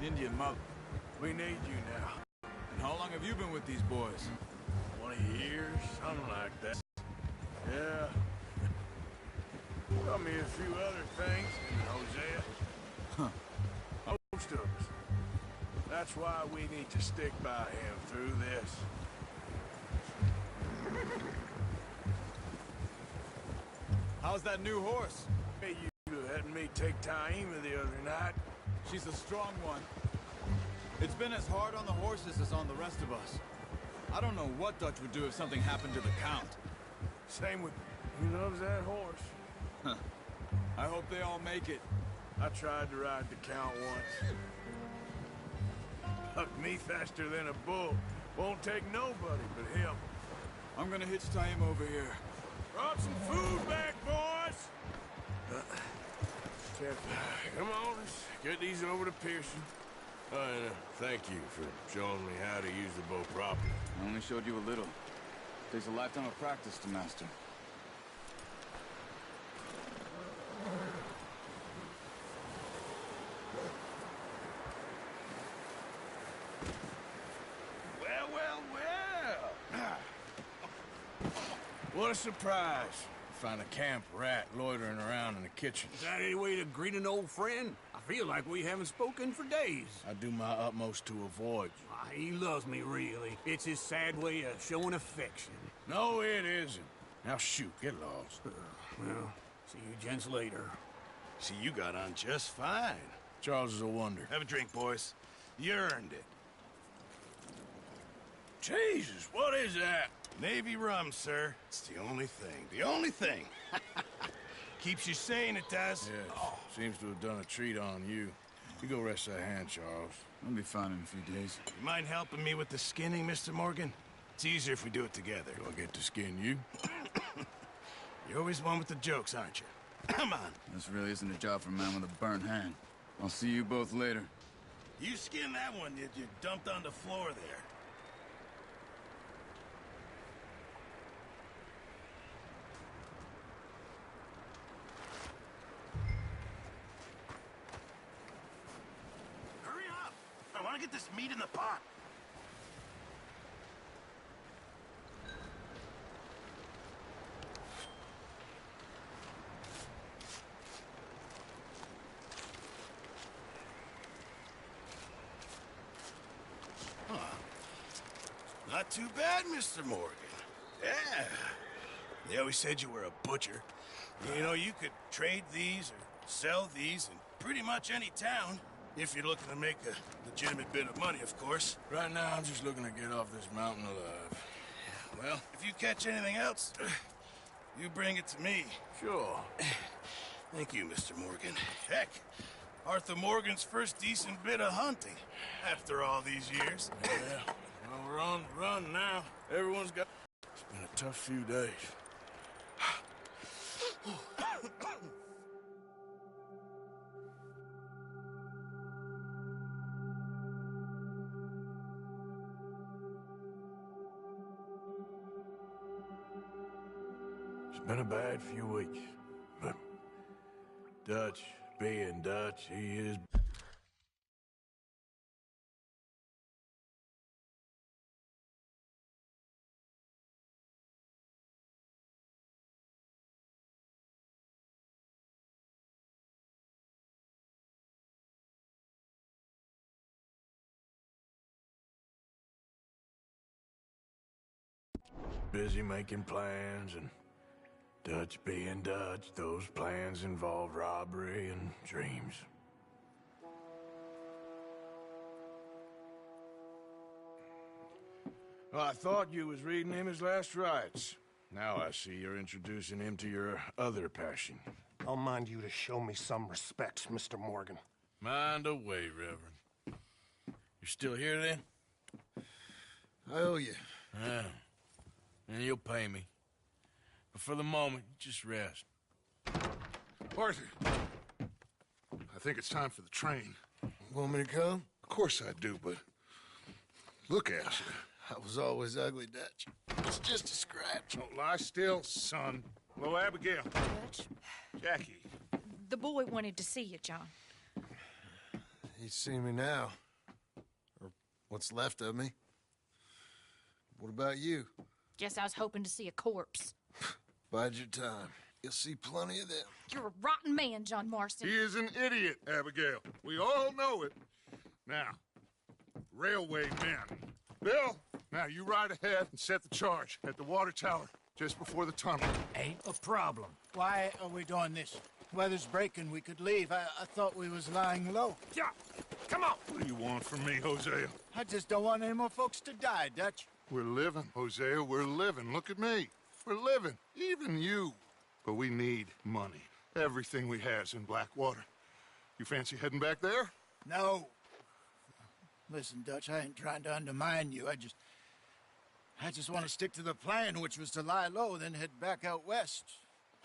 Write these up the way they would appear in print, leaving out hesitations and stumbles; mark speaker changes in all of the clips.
Speaker 1: Indian mother.
Speaker 2: We need you now.
Speaker 1: And how long have you been with these boys?
Speaker 2: 20 years, something like that. Yeah. Taught me a few other things, Hosea.
Speaker 1: Huh.
Speaker 2: Most of us. That's why we need to stick by him through this.
Speaker 1: How's that new horse?
Speaker 2: Hey, you letting me take Taima the other night?
Speaker 1: She's a strong one. It's been as hard on the horses as on the rest of us. I don't know what Dutch would do if something happened to the Count.
Speaker 2: Same with... He loves that horse.
Speaker 1: Huh. I hope they all make it.
Speaker 2: I tried to ride the Count once. Bucked me faster than a bull. Won't take nobody but him.
Speaker 1: I'm gonna hitch Taima over here.
Speaker 2: Brought some food back, boys! Come on, let's get these over to Pearson. And thank you for showing me how to use the bow properly.
Speaker 1: I only showed you a little. Takes a lifetime of practice to master.
Speaker 2: Well, well, well! What a surprise. Find a camp rat loitering around in the kitchen.
Speaker 3: Is that any way to greet an old friend? I feel like we haven't spoken for days.
Speaker 2: I do my utmost to avoid you.
Speaker 3: He loves me, really. It's his sad way of showing affection.
Speaker 2: No, it isn't. Now shoot, get lost.
Speaker 3: Well, see you gents later.
Speaker 4: See, you got on just fine.
Speaker 2: Charles is a wonder.
Speaker 4: Have a drink, boys. You earned it.
Speaker 2: Jesus, what is that?
Speaker 4: Navy rum, sir. It's the only thing. The only thing. Keeps you sane, it does.
Speaker 2: Yes, seems to have done a treat on you. You go rest that hand, Charles.
Speaker 1: I'll be fine in a few days.
Speaker 4: You mind helping me with the skinning, Mr. Morgan? It's easier if we do it together.
Speaker 2: Do I get to skin you?
Speaker 4: You're always one with the jokes, aren't you? Come on.
Speaker 1: This really isn't a job for a man with a burnt hand. I'll see you both later.
Speaker 4: You skinned that one you dumped on the floor there. Hurry up! I want to get this meat in the pot. Not too bad, Mr. Morgan. Yeah. They always said you were a butcher. You know, you could trade these or sell these in pretty much any town. If you're looking to make a legitimate bit of money, of course.
Speaker 2: Right now, I'm just looking to get off this mountain alive.
Speaker 4: Well, if you catch anything else, you bring it to me.
Speaker 2: Sure.
Speaker 4: Thank you, Mr. Morgan. Heck, Arthur Morgan's first decent bit of hunting after all these years.
Speaker 2: Yeah. Well, we're on the run now. Everyone's got... It's been a tough few days. It's been a bad few weeks, but Dutch being Dutch, he is... busy making plans, and Dutch being Dutch, those plans involve robbery and dreams. Well, I thought you was reading him his last rites. Now I see you're introducing him to your other passion.
Speaker 5: I'll mind you to show me some respect, Mr. Morgan.
Speaker 2: Mind away, Reverend. You're still here, then?
Speaker 4: I owe you.
Speaker 2: Yeah. And you'll pay me. But for the moment, just rest.
Speaker 6: Arthur, I think it's time for the train.
Speaker 4: Want me to come?
Speaker 6: Of course I do, but look at you.
Speaker 4: I was always ugly, Dutch. It's just a scratch.
Speaker 6: Don't lie still, son. Hello, Abigail.
Speaker 7: Dutch,
Speaker 6: Jackie.
Speaker 7: the boy wanted to see you, John. You see me now. Or what's left of me. What about you?
Speaker 8: Guess I was hoping to see a corpse.
Speaker 7: Bide your time. You'll see plenty of them.
Speaker 8: You're a rotten man, John Marston.
Speaker 6: He is an idiot, Abigail. We all know it. Now, railway men. Bill, now you ride ahead and set the charge at the water tower just before the tunnel.
Speaker 9: Ain't a problem. Why are we doing this? Weather's breaking. We could leave. I thought we was lying low.
Speaker 6: Yeah, come on. What do you want from me, Hosea?
Speaker 9: I just don't want any more folks to die, Dutch.
Speaker 6: We're living, Hosea. We're living. Look at me. We're living. Even you. But we need money. Everything we has in Blackwater. You fancy heading back there?
Speaker 9: No. Listen, Dutch, I ain't trying to undermine you. I just want to stick to the plan, which was to lie low, then head back out west.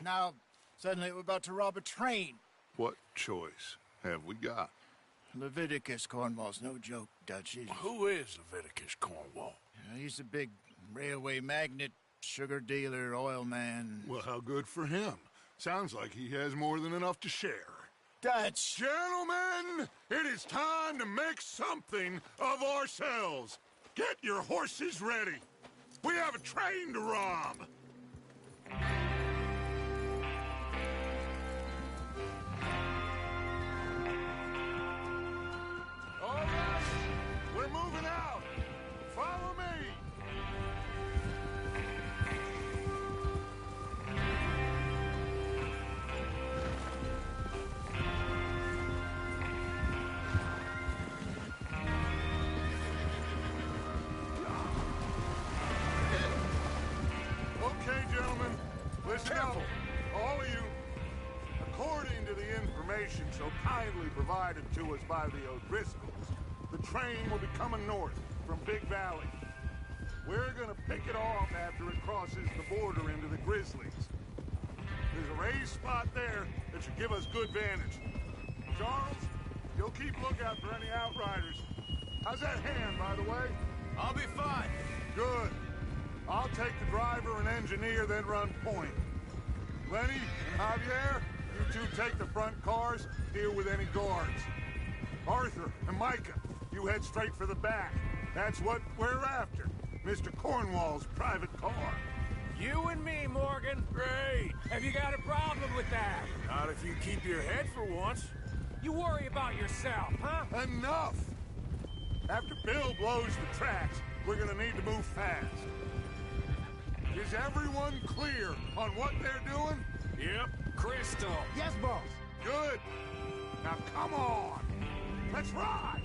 Speaker 9: Now, suddenly we're about to rob a train.
Speaker 6: What choice have we got?
Speaker 9: Leviticus Cornwall's no joke, Dutch.
Speaker 4: Who is Leviticus Cornwall?
Speaker 9: He's a big railway magnate, sugar dealer, oil man.
Speaker 6: Well, how good for him. Sounds like he has more than enough to share.
Speaker 9: Dutch!
Speaker 6: Gentlemen, it is time to make something of ourselves. Get your horses ready. We have a train to rob. All right, we're moving out. Follow me. Okay, gentlemen, listen up, all of you. According to the information so kindly provided to us by the O'Driscolls, the train will be coming north from Big Valley. We're gonna pick it off after it crosses the border into the Grizzlies. There's a raised spot there that should give us good vantage. Charles, you'll keep lookout for any outriders. How's that hand, by the way?
Speaker 1: I'll be fine.
Speaker 6: Good. I'll take the driver and engineer, then run point. Lenny and Javier, you two take the front cars, deal with any guards. Arthur and Micah, you head straight for the back. That's what we're after. Mr. Cornwall's private car.
Speaker 3: You and me, Morgan. Great. Have you got a problem with that?
Speaker 4: Not if you keep your head for once.
Speaker 3: You worry about yourself, huh?
Speaker 6: Enough! After Bill blows the tracks, we're gonna need to move fast. Is everyone clear on what they're doing?
Speaker 3: Yep. Crystal.
Speaker 9: Yes, boss.
Speaker 6: Good. Now come on. Let's ride.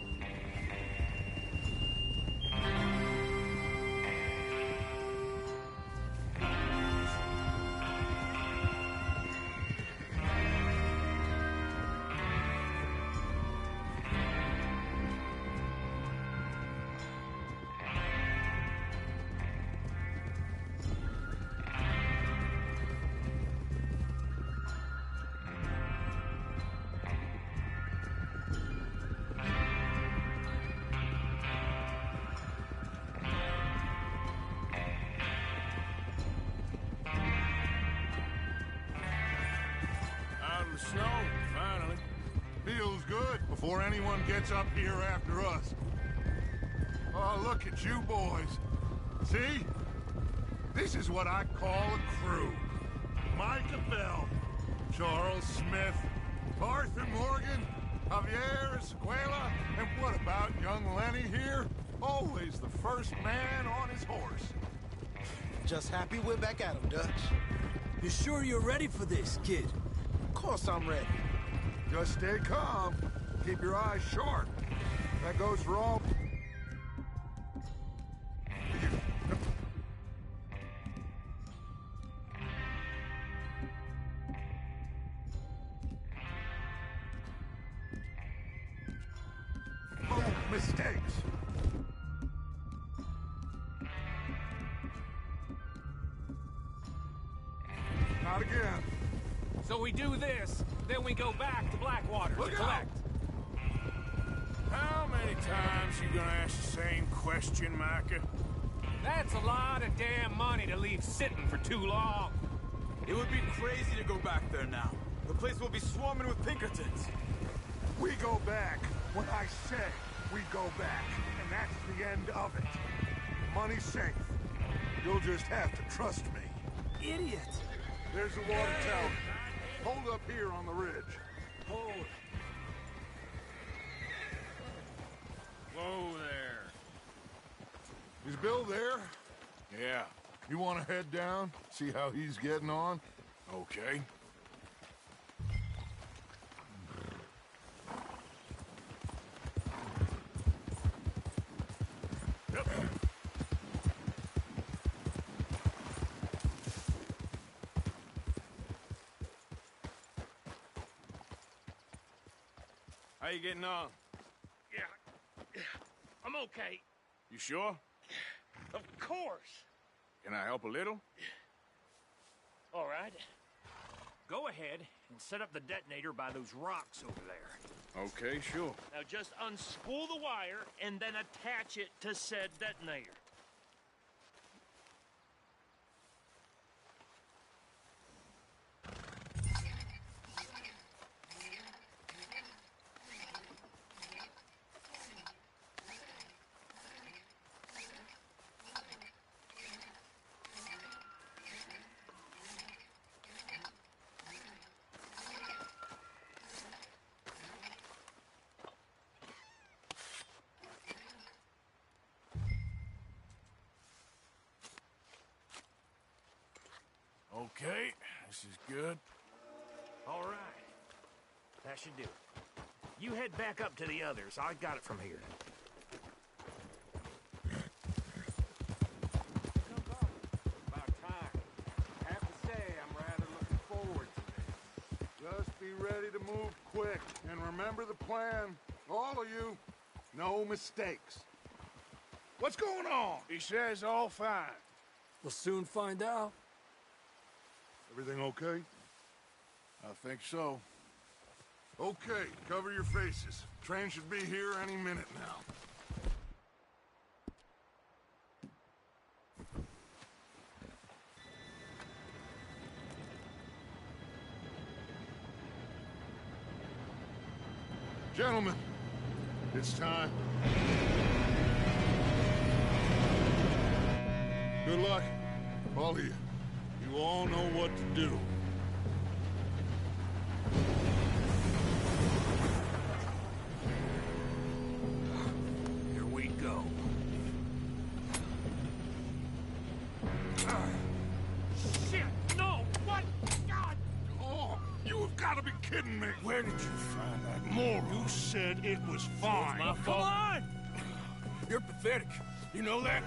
Speaker 4: Snow, finally.
Speaker 6: Feels good before anyone gets up here after us. Oh, look at you boys. See? This is what I call a crew. Micah Bell, Charles Smith, Arthur Morgan, Javier Escuela, and what about young Lenny here? Always the first man on his horse.
Speaker 10: Just happy we're back at him, Dutch.
Speaker 3: You sure you're ready for this, kid?
Speaker 10: Of course I'm ready.
Speaker 6: Just stay calm. Keep your eyes sharp. That goes for all... mistakes. Not again.
Speaker 3: So we do this, then we go back to Blackwater to collect.
Speaker 4: How many times you gonna ask the same question, Micah?
Speaker 3: That's a lot of damn money to leave sitting for too long.
Speaker 1: It would be crazy to go back there now. The place will be swarming with Pinkertons.
Speaker 6: We go back. When I say we go back, and that's the end of it. Money's safe. You'll just have to trust me.
Speaker 3: Idiot!
Speaker 6: There's the water tower. Hold up here on the ridge.
Speaker 3: Hold. Whoa there.
Speaker 6: Is Bill there?
Speaker 2: Yeah,
Speaker 6: You want to head down? See how he's getting on?
Speaker 2: okay.
Speaker 3: How you getting on?
Speaker 11: Yeah, I'm okay.
Speaker 2: You sure?
Speaker 11: Of course.
Speaker 2: Can I help a little?
Speaker 11: All right. Go ahead and set up the detonator by those rocks over there.
Speaker 2: Okay, sure.
Speaker 11: Now just unspool the wire and then attach it to said detonator.
Speaker 2: Okay, this is good.
Speaker 11: All right. That should do it. You head back up to the others. I got it from here.
Speaker 3: About time. I have to say, I'm rather looking forward to this.
Speaker 6: Just be ready to move quick. And remember the plan. All of you. No mistakes.
Speaker 2: What's going on? He says all fine.
Speaker 3: We'll soon find out.
Speaker 6: Everything okay?
Speaker 2: I think so.
Speaker 6: Okay, cover your faces. Train should be here any minute now. Gentlemen, it's time. Good luck, all of you. You all know what to do.
Speaker 11: Here we go. Shit! No! What? God!
Speaker 6: Oh, you have got to be kidding me.
Speaker 2: Where did you find that moron?
Speaker 6: You said it was fine.
Speaker 11: My fault. Come on!
Speaker 2: You're pathetic. You know that?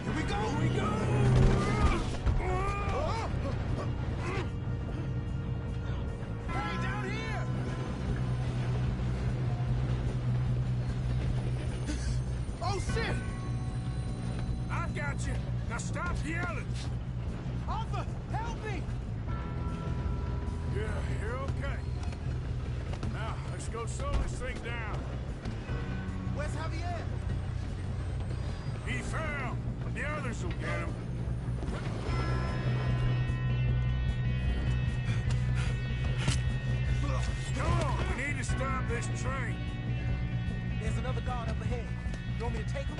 Speaker 3: Here we go! Here we go! Hey, down here! Oh, shit!
Speaker 2: I got you. Now stop yelling.
Speaker 3: Arthur, help me!
Speaker 2: Yeah, you're okay. Now, let's go slow this thing down.
Speaker 3: Where's Javier?
Speaker 2: He fell. The others will get him. Come on, we need to stop this train.
Speaker 3: There's another guard up ahead. You want me to take him?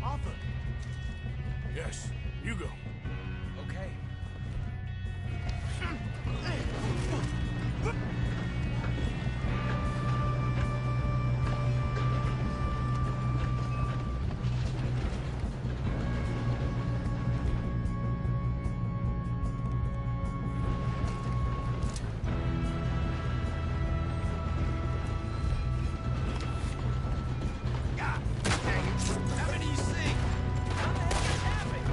Speaker 3: Arthur.
Speaker 2: Yes, you go.
Speaker 3: Okay. God dang it! How many you see? How the hell did that happen?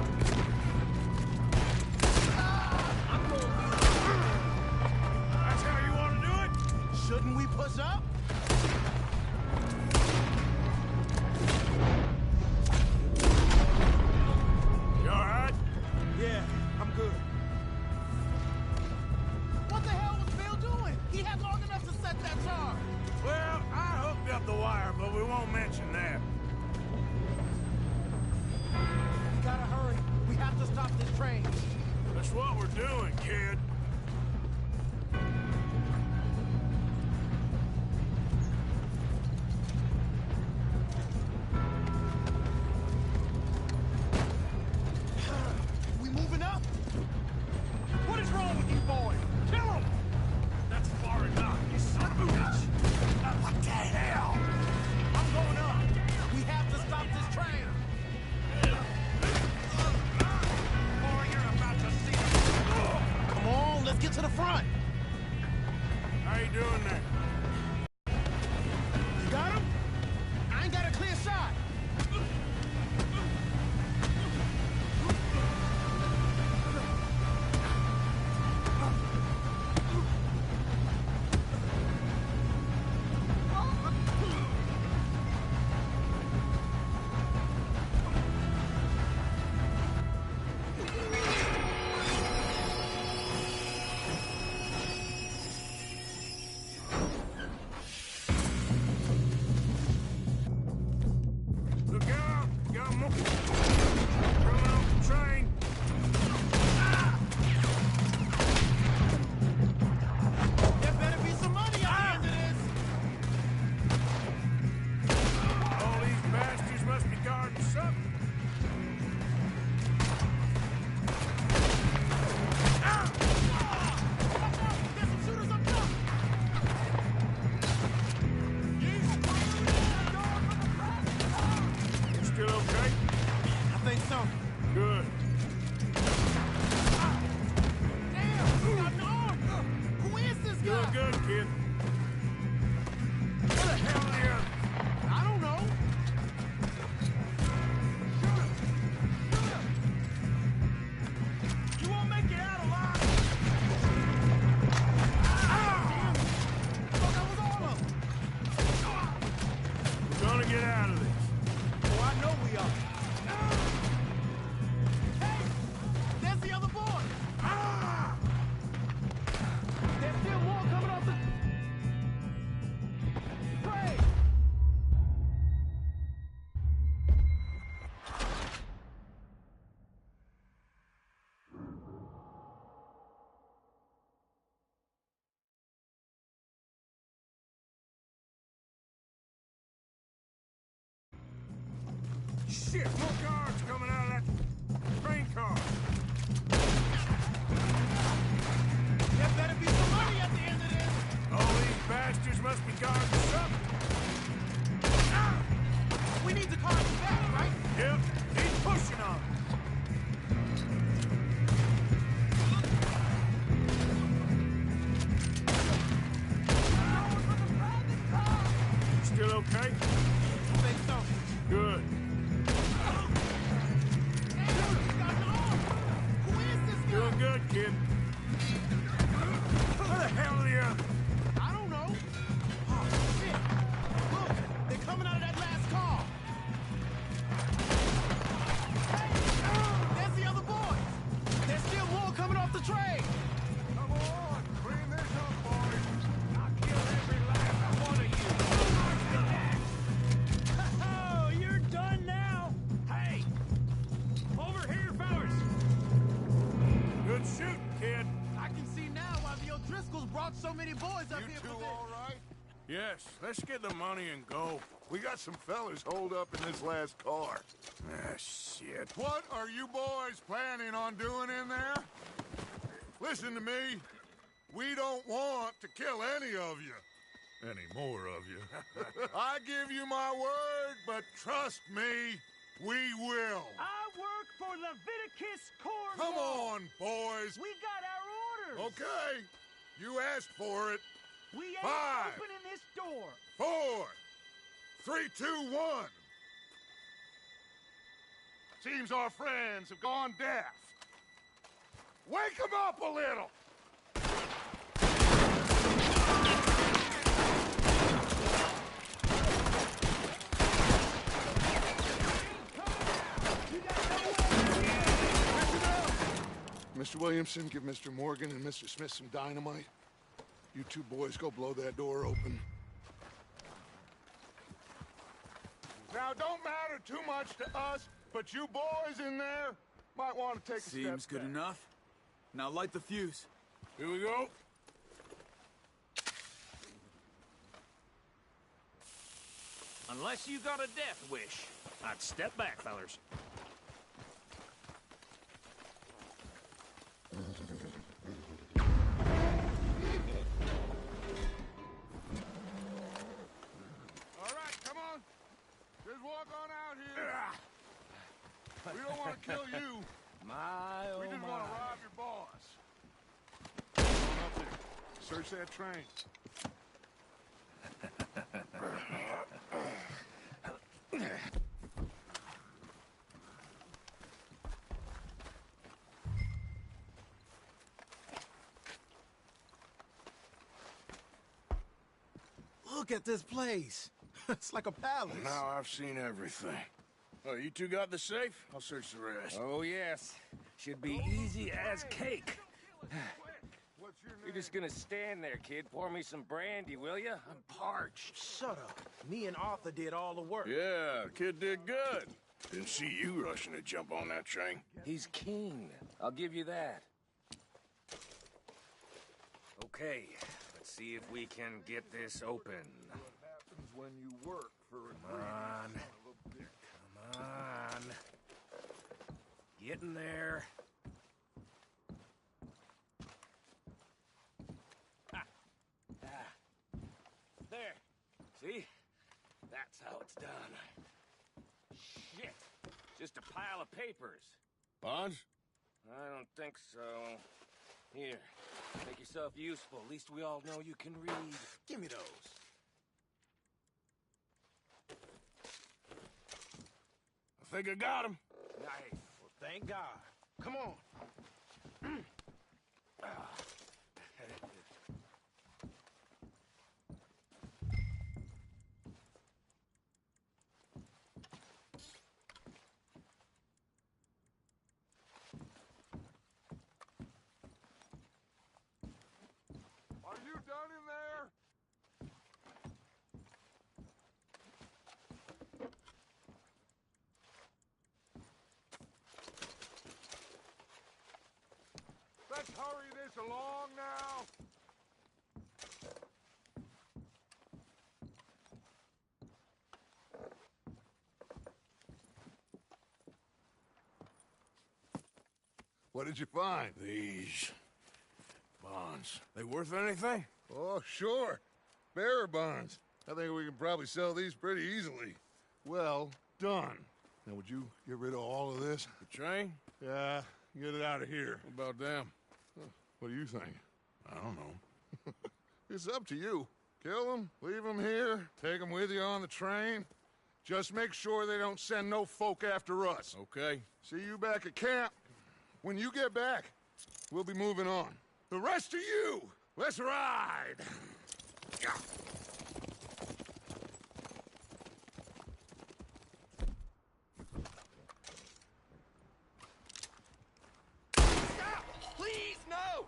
Speaker 10: trains.
Speaker 4: That's what we're doing, kid.
Speaker 10: We moving up? What is wrong with you boys? Kill him!
Speaker 4: That's far enough, you son of a bitch. What the hell?
Speaker 10: I'm going up. We have to stop this train.
Speaker 4: Or you're about to see it.
Speaker 10: Come on, let's get to the front.
Speaker 4: How you doing there?
Speaker 10: You got him? I ain't got a clear shot.
Speaker 4: Look out! Got more. Coming off the train.
Speaker 10: There better be some money at the end of this.
Speaker 4: All these bastards must be guarding something.
Speaker 10: There's some shooters up top.
Speaker 4: You still okay?
Speaker 10: I think so.
Speaker 4: Good.
Speaker 10: Damn, he's got an arm. Who is this
Speaker 4: Doing
Speaker 10: guy?
Speaker 4: good, kid. Where the hell are you?
Speaker 10: I don't know. You won't make it out alive. Damn. I thought that was all of them.
Speaker 4: We're gonna get out of this.
Speaker 10: Oh, I know we are. Hey, there's the other boy. There's still more coming off the... Pray.
Speaker 4: Shit, more guards coming out of that train car.
Speaker 10: There better be some money at the end of this.
Speaker 4: All these bastards must be guarding something.
Speaker 10: We need to call him back, right?
Speaker 4: Yep, keep pushing on. Still okay?
Speaker 10: I think so.
Speaker 4: Good.
Speaker 10: Damn, he's got an arm. Who is this guy?
Speaker 4: Doing good, kid. Where the hell are you?
Speaker 10: I don't know. Oh, shit. Look, they're coming out of that last car. Hey, there's the other boys. There's still more coming off the train.
Speaker 6: Come on, clean this up, boys.
Speaker 11: I'll kill every last one of you. Oh, you're done now? Hey! Over here, fellas!
Speaker 4: Good shooting, kid.
Speaker 10: I can see now why the O'Driscolls brought so many boys up
Speaker 6: You
Speaker 10: here
Speaker 6: two
Speaker 10: for this.
Speaker 6: all right?
Speaker 4: Yes, let's get the money and go.
Speaker 6: We got some fellas holed up in this last car.
Speaker 4: Ah, shit.
Speaker 6: What are you boys planning on doing in there? Listen to me. We don't want to kill any of you. Any more of you. I give you my word, but trust me, we will.
Speaker 11: I work for Leviticus Corps.
Speaker 6: Come on, boys.
Speaker 11: We got our orders.
Speaker 6: Okay. You asked for it.
Speaker 11: We ain't
Speaker 6: 5,
Speaker 11: opening this door.
Speaker 6: 4, 3, 2, 1. Seems our friends have gone deaf. Wake them up a little. Mr. Williamson, give Mr. Morgan and Mr. Smith some dynamite. You two boys go blow that door open. Now, don't matter too much to us, but you boys in there, Might want to take a
Speaker 1: Seems
Speaker 6: step
Speaker 1: good
Speaker 6: back.
Speaker 1: enough. Now light the fuse.
Speaker 4: Here we go.
Speaker 11: Unless you got a death wish, I'd step back, fellers.
Speaker 6: All right, come on. Just walk on out here. We don't want to kill you.
Speaker 3: My, oh
Speaker 6: We just
Speaker 3: my.
Speaker 6: want to rob your boss. Come on up there. Search that train.
Speaker 10: Look at this place. It's like a palace.
Speaker 2: Now I've seen everything.
Speaker 4: Oh, you two got the safe? I'll search the rest.
Speaker 3: Oh, yes. Should be easy as cake.
Speaker 6: What's your name?
Speaker 3: You're just gonna stand there, kid. Pour me some brandy, will you? I'm parched.
Speaker 10: Shut up. Me and Arthur did all the work.
Speaker 4: Yeah, the kid did good. Didn't see you rushing to jump on that train.
Speaker 3: He's keen. I'll give you that. Okay, let's see if we can get this open.
Speaker 6: What happens when you work for a
Speaker 3: Come on. Come on. Get in there. Ah. Ah. There. See? That's how it's done. Shit. Just a pile of papers.
Speaker 4: Bonds?
Speaker 3: I don't think so. Here. Make yourself useful. At least we all know you can read.
Speaker 10: Give me those.
Speaker 4: I think I got him.
Speaker 3: Nice.
Speaker 10: Well, thank God. Come on.
Speaker 6: Are you done in there? Let's hurry this along now.
Speaker 2: What did you find?
Speaker 4: These bonds. They worth anything?
Speaker 2: Oh, sure. Bearer bonds. I think we can probably sell these pretty easily. Well done. Now, would you get rid of all of this?
Speaker 4: The train?
Speaker 2: Yeah, get it out of here.
Speaker 4: What about them?
Speaker 2: What do you think?
Speaker 4: I don't know.
Speaker 2: It's up to you. Kill them, leave them here, take them with you on the train. Just make sure they don't send no folk after us.
Speaker 4: Okay.
Speaker 2: See you back at camp. When you get back, we'll be moving on. The rest of you, let's ride!
Speaker 3: Stop! Please, no!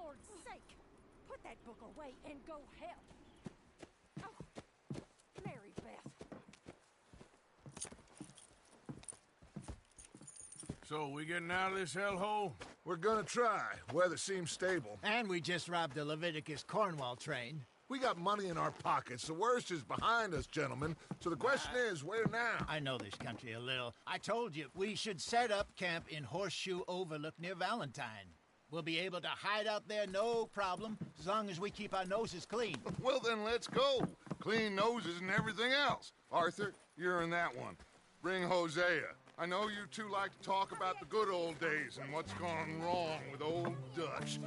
Speaker 12: Lord's sake! Put that book away and go help! Oh, Mary Beth.
Speaker 3: So, we getting out of this hellhole?
Speaker 2: We're gonna try. Weather seems stable.
Speaker 9: And we just robbed the Leviticus Cornwall train.
Speaker 2: We got money in our pockets. The worst is behind us, gentlemen. So the question is, where now?
Speaker 9: I know this country a little. I told you, we should set up camp in Horseshoe Overlook near Valentine. We'll be able to hide out there, no problem, as long as we keep our noses clean.
Speaker 2: Well, then let's go. Clean noses and everything else. Arthur, you're in that one. Bring Hosea. I know you two like to talk about the good old days and what's gone wrong with old Dutch.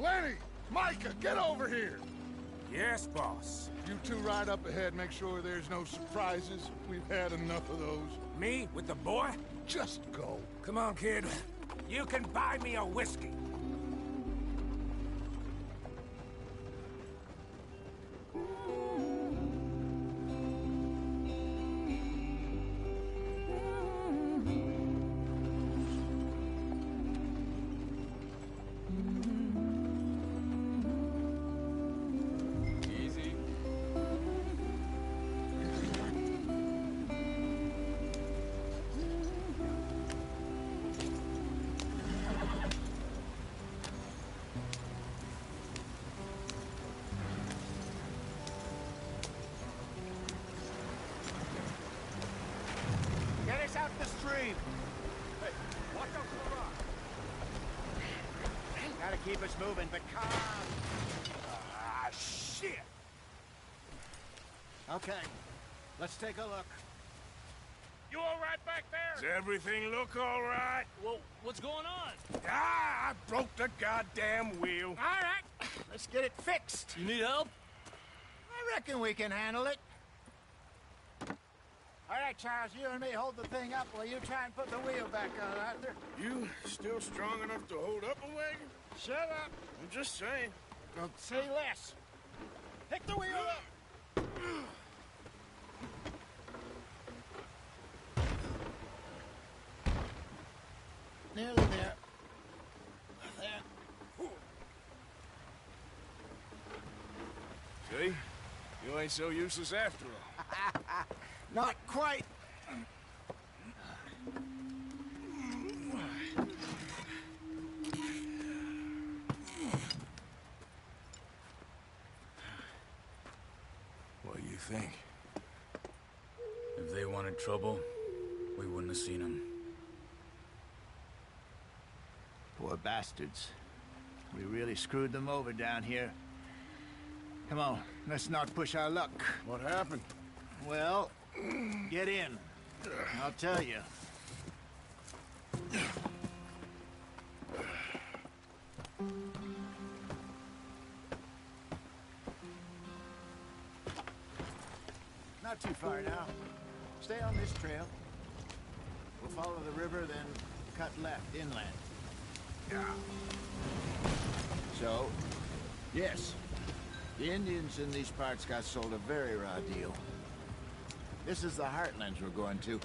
Speaker 2: Lenny! Micah, get over here!
Speaker 3: Yes, boss.
Speaker 2: You two ride up ahead, make sure there's no surprises. We've had enough of those.
Speaker 3: Me with the boy?
Speaker 2: Just go.
Speaker 3: Come on, kid. You can buy me a whiskey.
Speaker 1: Easy.
Speaker 9: Get us out the stream.
Speaker 3: Hey, watch out for the rock.
Speaker 9: Gotta keep us moving, but calm.
Speaker 3: Ah, shit!
Speaker 9: Okay, let's take a look.
Speaker 11: You all right back
Speaker 3: Does
Speaker 11: there?
Speaker 3: everything look all right?
Speaker 11: Well, what's going on?
Speaker 3: Ah, I broke the goddamn wheel.
Speaker 9: All right, let's get it fixed.
Speaker 11: You need help?
Speaker 9: I reckon we can handle it. All right, Charles, you and me hold the thing up while you try and put the wheel back on, Arthur.
Speaker 4: You still strong enough to hold up a wagon?
Speaker 9: Shut up.
Speaker 4: I'm just saying.
Speaker 9: Don't say less. Pick the wheel up. Nearly there. There.
Speaker 3: See? You ain't so useless after all.
Speaker 9: Not quite.
Speaker 3: What do you think?
Speaker 1: If they wanted trouble, we wouldn't have seen them.
Speaker 9: Poor bastards. We really screwed them over down here. Come on, let's not push our luck.
Speaker 3: What happened?
Speaker 9: Well, get in. I'll tell you. Not too far now. Stay on this trail. We'll follow the river, then cut left inland.
Speaker 3: Yeah.
Speaker 9: So, yes, the Indians in these parts got sold a very raw deal. This is the heartlands we're going to.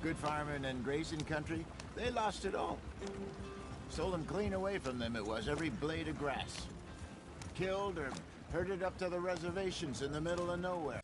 Speaker 9: Good farming and grazing country, they lost it all. Sold them clean away from them, it was, every blade of grass. Killed or herded up to the reservations in the middle of nowhere.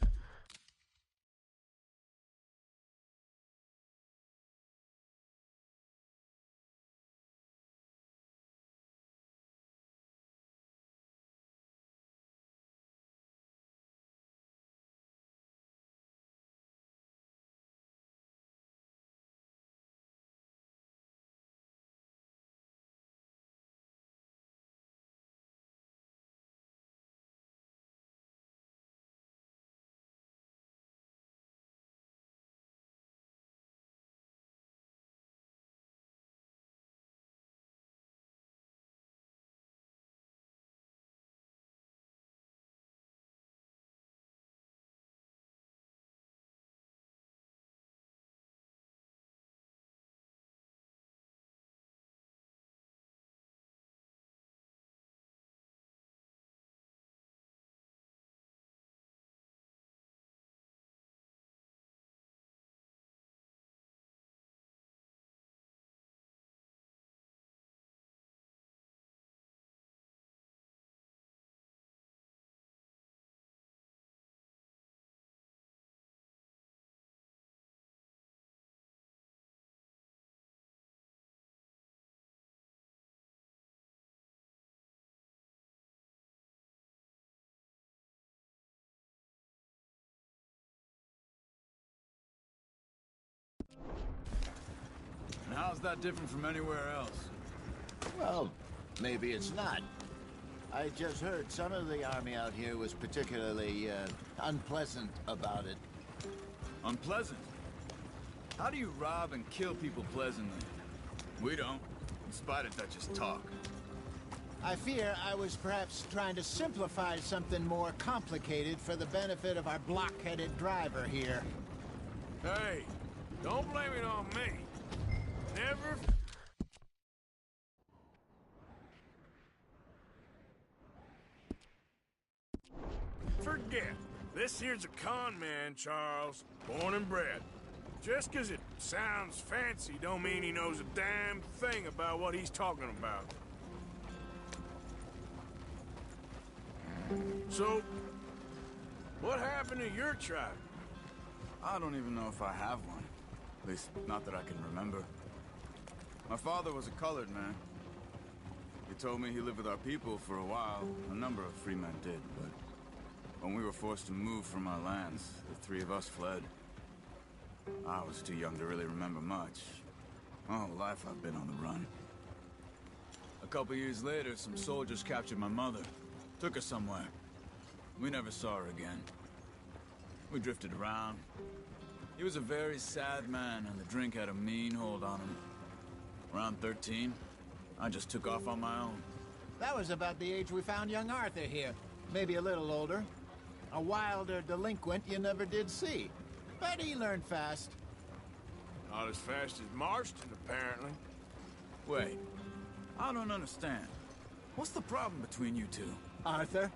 Speaker 1: How's that different from anywhere else?
Speaker 9: Well, maybe it's not. I just heard some of the army out here was particularly, unpleasant about it.
Speaker 1: Unpleasant? How do you rob and kill people pleasantly? We don't, in spite of Dutch's talk.
Speaker 9: I fear I was perhaps trying to simplify something more complicated for the benefit of our block-headed driver here.
Speaker 3: Hey, don't blame it on me. Never... Forget. This here's a con man, Charles. Born and bred. Just 'cause it sounds fancy don't mean he knows a damn thing about what he's talking about. So, what happened to your tribe?
Speaker 1: I don't even know if I have one. At least, not that I can remember. My father was a colored man. He told me he lived with our people for a while. A number of free men did, but when we were forced to move from our lands, the three of us fled. I was too young to really remember much. My whole life I've been on the run. A couple years later, some soldiers captured my mother. Took her somewhere. We never saw her again. We drifted around. He was a very sad man, and the drink had a mean hold on him. Around 13, I just took off on my own.
Speaker 9: That was about the age we found young Arthur here. Maybe a little older. A wilder delinquent you never did see. But he learned fast.
Speaker 3: Not as fast as Marston, apparently.
Speaker 1: Wait, I don't understand. What's the problem between you two?
Speaker 9: Arthur?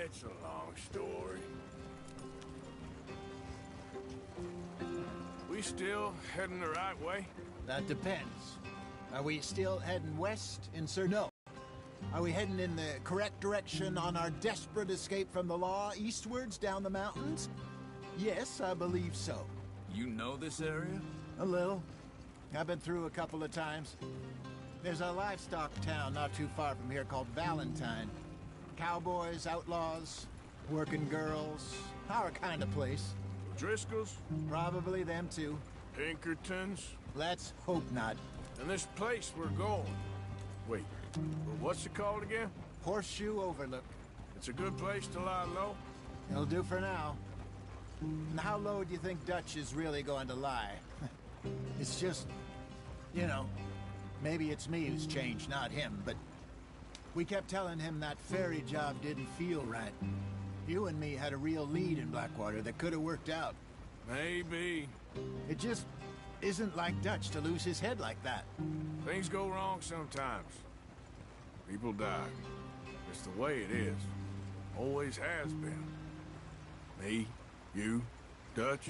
Speaker 3: It's a long story. We still heading the right way?
Speaker 9: That depends. Are we still heading west in No. Are we heading in the correct direction on our desperate escape from the law eastwards down the mountains? Yes, I believe so.
Speaker 1: You know this area?
Speaker 9: A little. I've been through a couple of times. There's a livestock town not too far from here called Valentine. Cowboys, outlaws, working girls, our kind of place.
Speaker 3: Driscolls?
Speaker 9: Probably them too.
Speaker 3: Pinkertons?
Speaker 9: Let's hope not.
Speaker 3: And this place we're going. Wait, what's it called again?
Speaker 9: Horseshoe Overlook.
Speaker 3: It's a good place to lie low?
Speaker 9: It'll do for now. And how low do you think Dutch is really going to lie? It's just, you know, maybe it's me who's changed, not him, but we kept telling him that ferry job didn't feel right. You and me had a real lead in Blackwater that could have worked out.
Speaker 3: Maybe.
Speaker 9: It just isn't like Dutch to lose his head like that.
Speaker 3: Things go wrong sometimes. People die. It's the way it is. Always has been. Me, you, Dutch.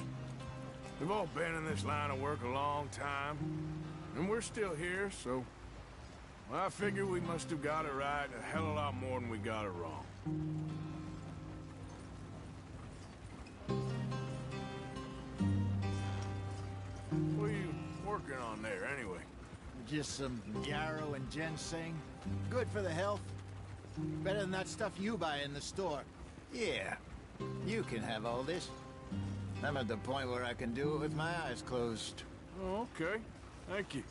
Speaker 3: We've all been in this line of work a long time. And we're still here, so... well, I figure we must have got it right a hell of a lot more than we got it wrong. What are you working on there, anyway?
Speaker 9: Just some yarrow and ginseng. Good for the health. Better than that stuff you buy in the store. Yeah, you can have all this. I'm at the point where I can do it with my eyes closed.
Speaker 3: Oh, okay. Thank you.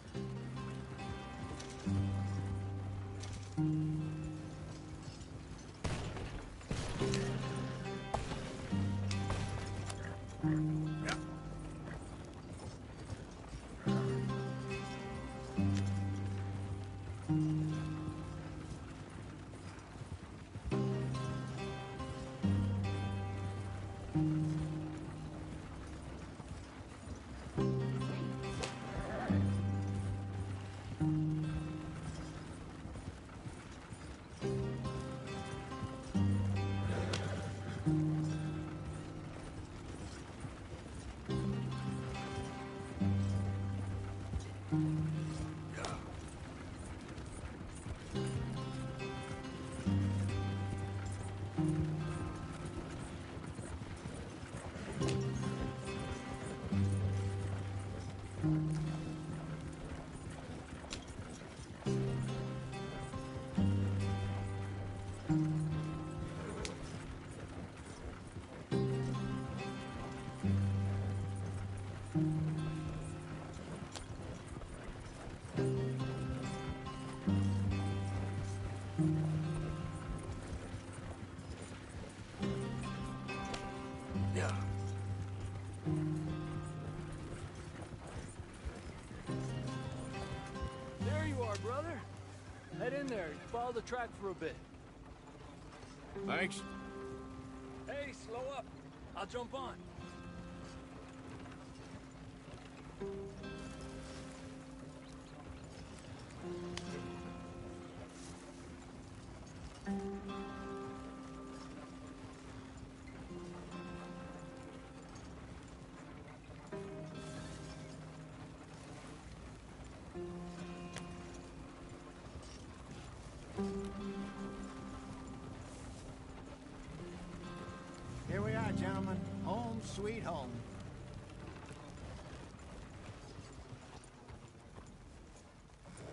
Speaker 10: brother. Head in there. Follow the track for a bit.
Speaker 3: Thanks.
Speaker 10: Hey, slow up. I'll jump on.
Speaker 9: Here we are, gentlemen. Home sweet home.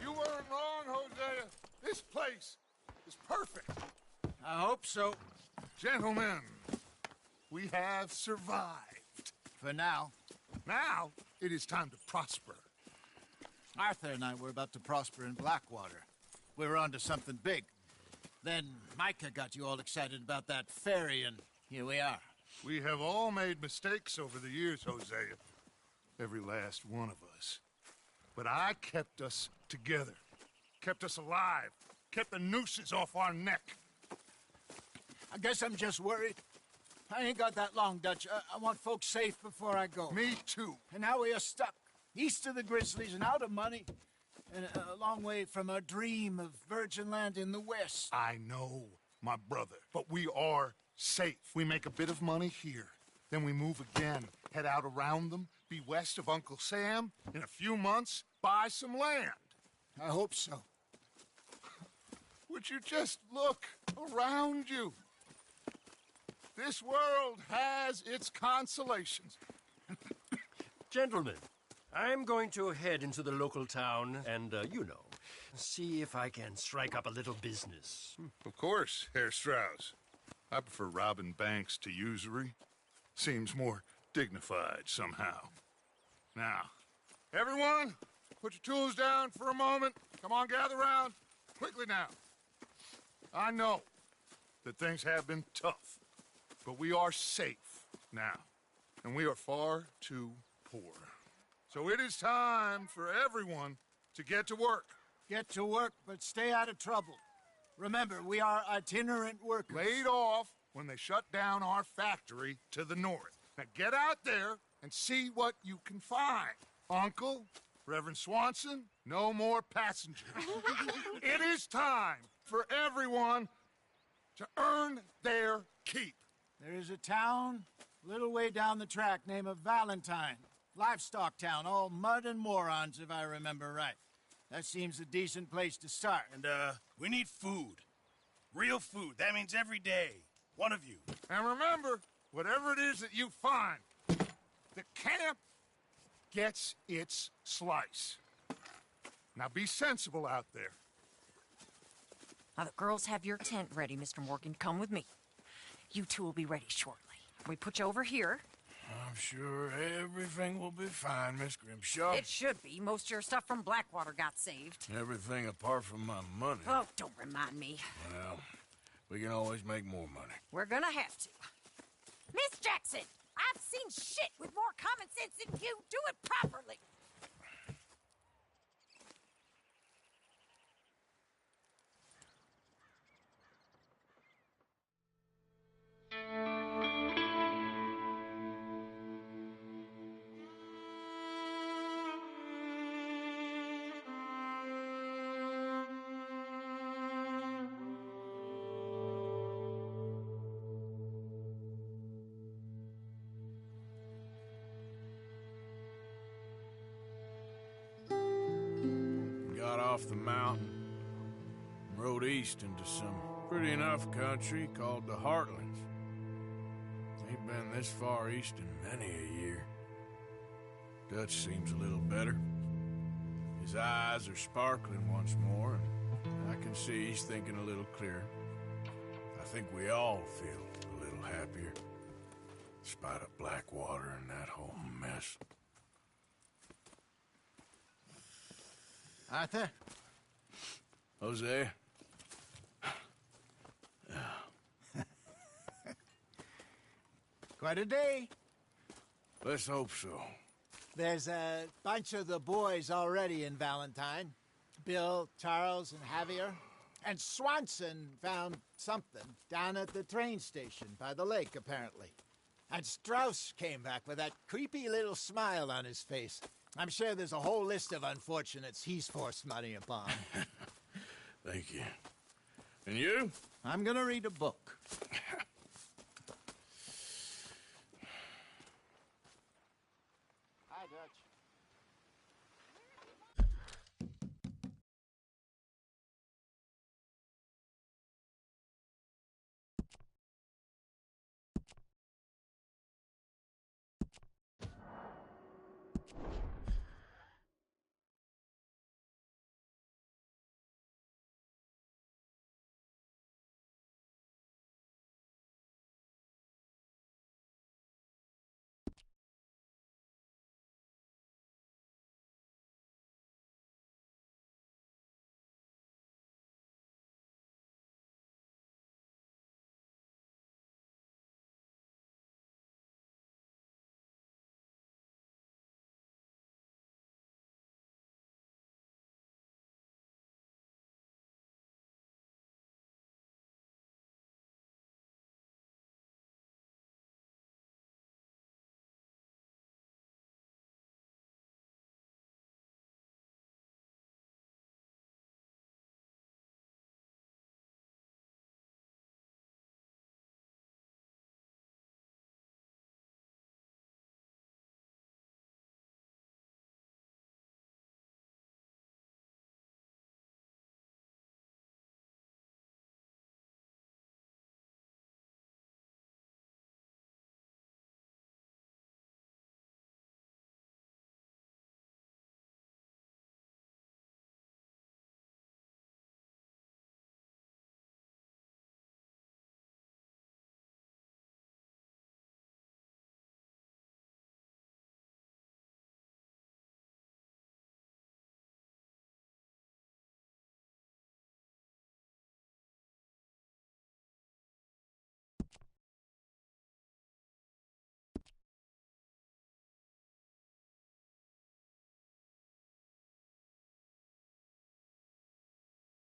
Speaker 2: You weren't wrong, Hosea. This place is perfect.
Speaker 9: I hope so.
Speaker 2: Gentlemen, we have survived.
Speaker 9: For now.
Speaker 2: Now, it is time to prosper.
Speaker 9: Arthur and I were about to prosper in Blackwater. We were onto something big. Then Micah got you all excited about that ferry, and here we are.
Speaker 2: We have all made mistakes over the years, Hosea. Every last one of us. But I kept us together. Kept us alive. Kept the nooses off our neck.
Speaker 9: I guess I'm just worried. I ain't got that long, Dutch. I want folks safe before I go.
Speaker 2: Me too.
Speaker 9: And now we are stuck. East of the Grizzlies and out of money. And a long way from our dream of virgin land in the west.
Speaker 2: I know, my brother. But we are safe. We make a bit of money here. Then we move again. Head out around them. Be west of Uncle Sam. In a few months, buy some land.
Speaker 9: I hope so.
Speaker 2: Would you just look around you? This world has its consolations.
Speaker 13: Gentlemen, I'm going to head into the local town and, see if I can strike up a little business.
Speaker 2: Of course, Herr Strauss. I prefer robbing banks to usury. Seems more dignified somehow. Now, everyone, put your tools down for a moment. Come on, gather round. Quickly now. I know that things have been tough, but we are safe now, and we are far too poor. So it is time for everyone to get to work.
Speaker 9: Get to work, but stay out of trouble. Remember, we are itinerant workers.
Speaker 2: Laid off when they shut down our factory to the north. Now get out there and see what you can find. Uncle, Reverend Swanson, no more passengers. It is time for everyone to earn their keep.
Speaker 9: There is a town a little way down the track named Valentine. Livestock town, all mud and morons, if I remember right. That seems a decent place to start.
Speaker 4: And, we need food. Real food. That means every day. One of you.
Speaker 2: And remember, whatever it is that you find, the camp gets its slice. Now be sensible out there.
Speaker 14: Now, the girls have your tent ready, Mr. Morgan. Come with me. You two will be ready shortly. We put you over here.
Speaker 3: I'm sure everything will be fine, Miss Grimshaw.
Speaker 14: It should be. Most of your stuff from Blackwater got saved.
Speaker 3: Everything apart from my money.
Speaker 14: Oh, don't remind me.
Speaker 3: Well, we can always make more money.
Speaker 14: We're gonna have to. Miss Jackson, I've seen shit with more common sense than you. Do it properly.
Speaker 3: Got off the mountain, rode east into some pretty enough country called the Heartlands. Ain't been this far east in many a year. Dutch seems a little better. His eyes are sparkling once more, and I can see he's thinking a little clearer. I think we all feel a little happier, in spite of Blackwater and that whole mess.
Speaker 9: Arthur?
Speaker 3: Jose?
Speaker 9: Quite a day.
Speaker 3: Let's hope so.
Speaker 9: There's a bunch of the boys already in Valentine. Bill, Charles, and Javier. And Swanson found something down at the train station by the lake, apparently. And Strauss came back with that creepy little smile on his face. I'm sure there's a whole list of unfortunates he's forced money upon.
Speaker 3: Thank you. And you?
Speaker 9: I'm gonna read a book.